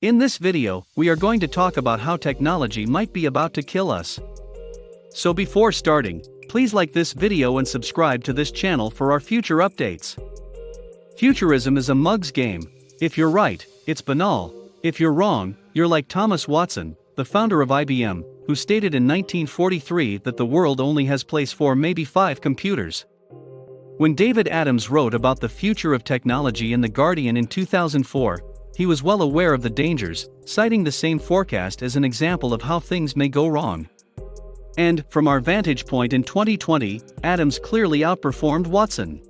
In this video, we are going to talk about how technology might be about to kill us. So before starting, please like this video and subscribe to this channel for our future updates. Futurism is a mug's game. If you're right, it's banal. If you're wrong, you're like Thomas Watson, the founder of IBM, who stated in 1943 that the world only has place for maybe 5 computers. When David Adams wrote about the future of technology in The Guardian in 2004, he was well aware of the dangers, citing the same forecast as an example of how things may go wrong. And, from our vantage point in 2020, Adams clearly outperformed Watson.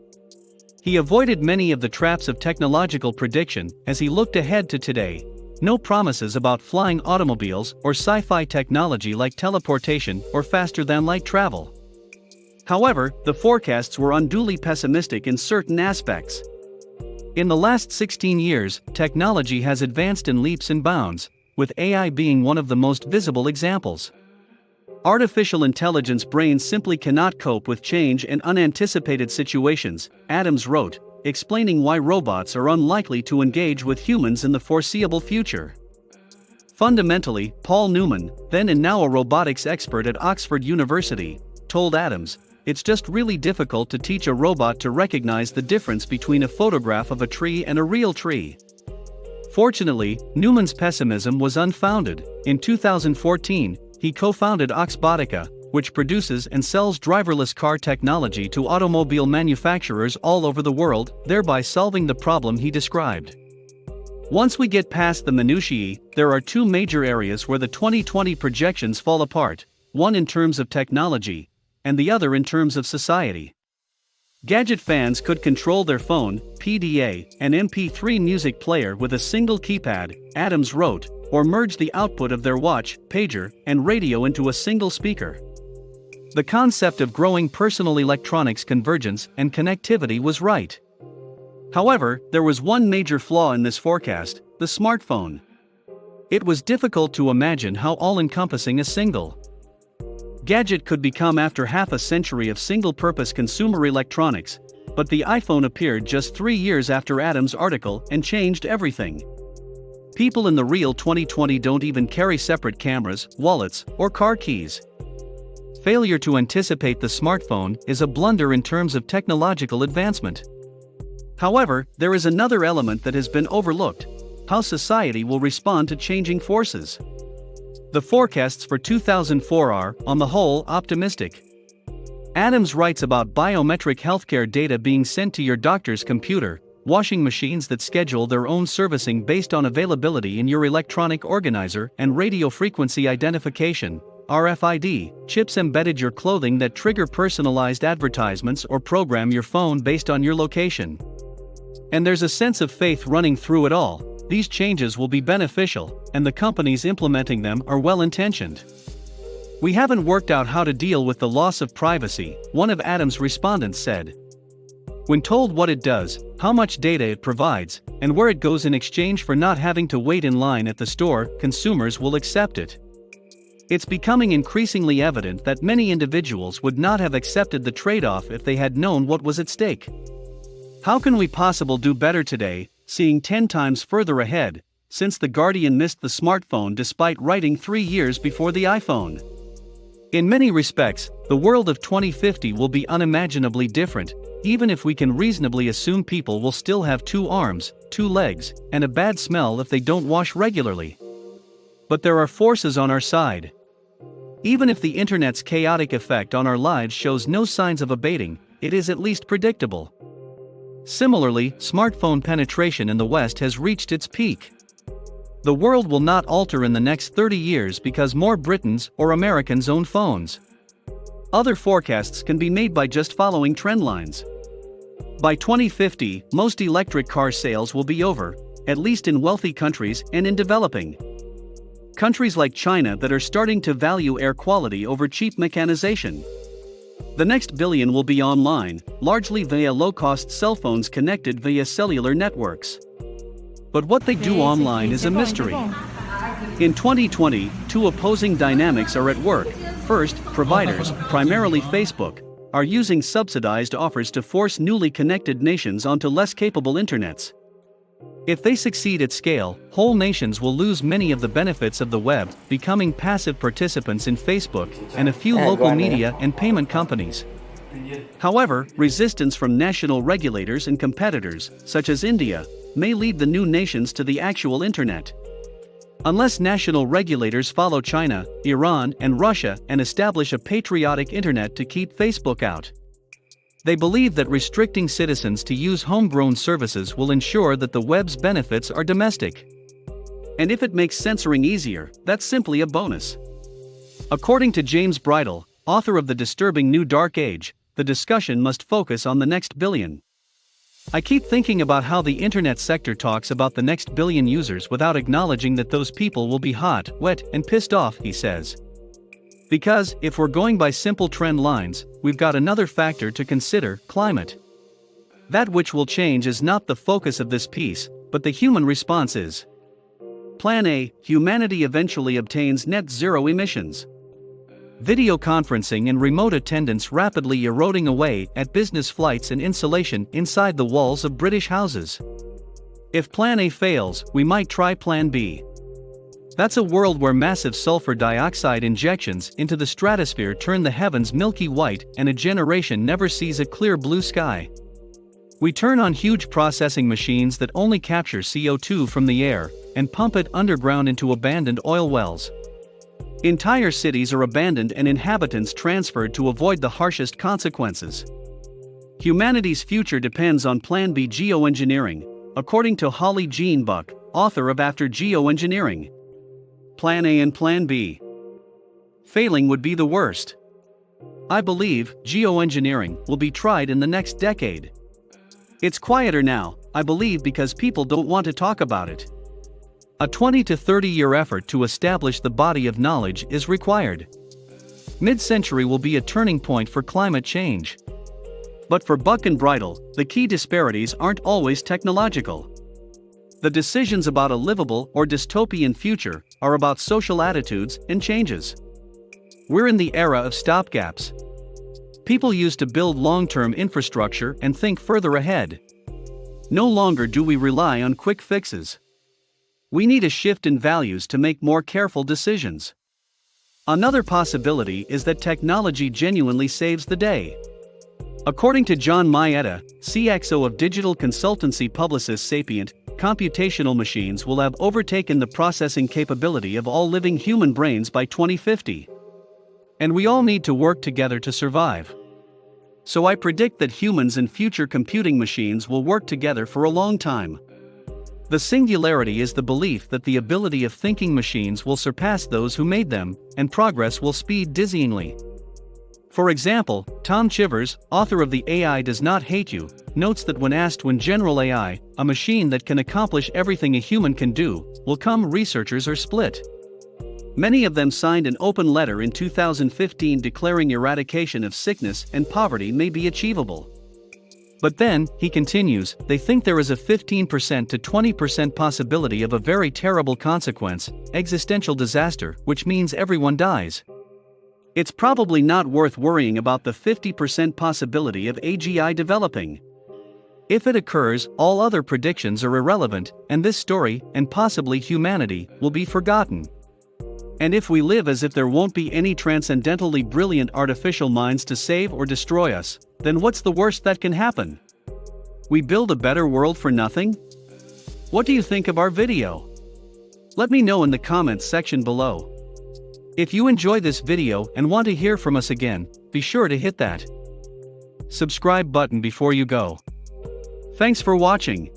He avoided many of the traps of technological prediction as he looked ahead to today. No promises about flying automobiles or sci-fi technology like teleportation or faster-than-light travel. However, the forecasts were unduly pessimistic in certain aspects. In the last 16 years, technology has advanced in leaps and bounds, with AI being one of the most visible examples. Artificial intelligence brains simply cannot cope with change and unanticipated situations, Adams wrote, explaining why robots are unlikely to engage with humans in the foreseeable future. Fundamentally, Paul Newman, then and now a robotics expert at Oxford University, told Adams, "It's just really difficult to teach a robot to recognize the difference between a photograph of a tree and a real tree." Fortunately, Newman's pessimism was unfounded. In 2014, he co-founded Oxbotica, which produces and sells driverless car technology to automobile manufacturers all over the world, thereby solving the problem he described. Once we get past the minutiae, there are 2 major areas where the 2020 projections fall apart, one in terms of technology, and the other in terms of society. Gadget fans could control their phone, PDA, and MP3 music player with a single keypad, Adams wrote, or merge the output of their watch, pager, and radio into a single speaker. The concept of growing personal electronics convergence and connectivity was right. However, there was one major flaw in this forecast: the smartphone. It was difficult to imagine how all-encompassing a single gadget could become after half a century of single-purpose consumer electronics, but the iPhone appeared just 3 years after Adams' article and changed everything. People in the real 2020 don't even carry separate cameras, wallets, or car keys. Failure to anticipate the smartphone is a blunder in terms of technological advancement. However, there is another element that has been overlooked: how society will respond to changing forces. The forecasts for 2004 are, on the whole, optimistic. Adams writes about biometric healthcare data being sent to your doctor's computer, washing machines that schedule their own servicing based on availability in your electronic organizer, and radio frequency identification, RFID, chips embedded your clothing that trigger personalized advertisements or program your phone based on your location. And there's a sense of faith running through it all. These changes will be beneficial, and the companies implementing them are well-intentioned. "We haven't worked out how to deal with the loss of privacy," one of Adams' respondents said. When told what it does, how much data it provides, and where it goes in exchange for not having to wait in line at the store, consumers will accept it. It's becoming increasingly evident that many individuals would not have accepted the trade-off if they had known what was at stake. How can we possibly do better today, seeing 10 times further ahead, since The Guardian missed the smartphone despite writing 3 years before the iPhone? In many respects, the world of 2050 will be unimaginably different, even if we can reasonably assume people will still have 2 arms, 2 legs, and a bad smell if they don't wash regularly. But there are forces on our side. Even if the internet's chaotic effect on our lives shows no signs of abating, it is at least predictable. Similarly, smartphone penetration in the West has reached its peak. The world will not alter in the next 30 years because more Britons or Americans own phones. Other forecasts can be made by just following trend lines. By 2050, most electric car sales will be over, at least in wealthy countries and in developing countries like China that are starting to value air quality over cheap mechanization. The next billion will be online, largely via low-cost cell phones connected via cellular networks. But what they do online is a mystery. In 2020, 2 opposing dynamics are at work. First, providers, primarily Facebook, are using subsidized offers to force newly connected nations onto less capable internets. If they succeed at scale, whole nations will lose many of the benefits of the web, becoming passive participants in Facebook and a few local media and payment companies. However, resistance from national regulators and competitors, such as India, may lead the new nations to the actual internet. Unless national regulators follow China, Iran, and Russia and establish a patriotic internet to keep Facebook out. They believe that restricting citizens to use homegrown services will ensure that the web's benefits are domestic. And if it makes censoring easier, that's simply a bonus. According to James Bridle, author of The Disturbing New Dark Age, the discussion must focus on the next billion. I keep thinking about how the internet sector talks about the next billion users without acknowledging that those people will be hot, wet, and pissed off, he says. Because, if we're going by simple trend lines, we've got another factor to consider: climate. That which will change is not the focus of this piece, but the human response is. Plan A: humanity eventually obtains net zero emissions. Video conferencing and remote attendance rapidly eroding away at business flights and insulation inside the walls of British houses. If Plan A fails, we might try Plan B. That's a world where massive sulfur dioxide injections into the stratosphere turn the heavens milky white and a generation never sees a clear blue sky. We turn on huge processing machines that only capture CO2 from the air and pump it underground into abandoned oil wells. Entire cities are abandoned and inhabitants transferred to avoid the harshest consequences. Humanity's future depends on Plan B geoengineering, according to Holly Jean Buck, author of After Geoengineering. Plan A and Plan B. Failing would be the worst. I believe geoengineering will be tried in the next decade. It's quieter now, I believe, because people don't want to talk about it. A 20 to 30-year effort to establish the body of knowledge is required. Mid-century will be a turning point for climate change. But for Buck and Bridle, the key disparities aren't always technological. The decisions about a livable or dystopian future are about social attitudes and changes. We're in the era of stopgaps. People used to build long-term infrastructure and think further ahead. No longer do we rely on quick fixes. We need a shift in values to make more careful decisions. Another possibility is that technology genuinely saves the day. According to John Maeda, CXO of digital consultancy Publicis Sapient, computational machines will have overtaken the processing capability of all living human brains by 2050. And we all need to work together to survive. So I predict that humans and future computing machines will work together for a long time. The singularity is the belief that the ability of thinking machines will surpass those who made them, and progress will speed dizzyingly. For example, Tom Chivers, author of The AI Does Not Hate You, notes that when asked when general AI, a machine that can accomplish everything a human can do, will come, researchers are split. Many of them signed an open letter in 2015 declaring eradication of sickness and poverty may be achievable. But then, he continues, they think there is a 15% to 20% possibility of a very terrible consequence, existential disaster, which means everyone dies. It's probably not worth worrying about the 50% possibility of AGI developing. If it occurs, all other predictions are irrelevant, and this story, and possibly humanity, will be forgotten. And if we live as if there won't be any transcendentally brilliant artificial minds to save or destroy us, then what's the worst that can happen? We build a better world for nothing? What do you think of our video? Let me know in the comments section below. If you enjoy this video and want to hear from us again, be sure to hit that subscribe button before you go. Thanks for watching.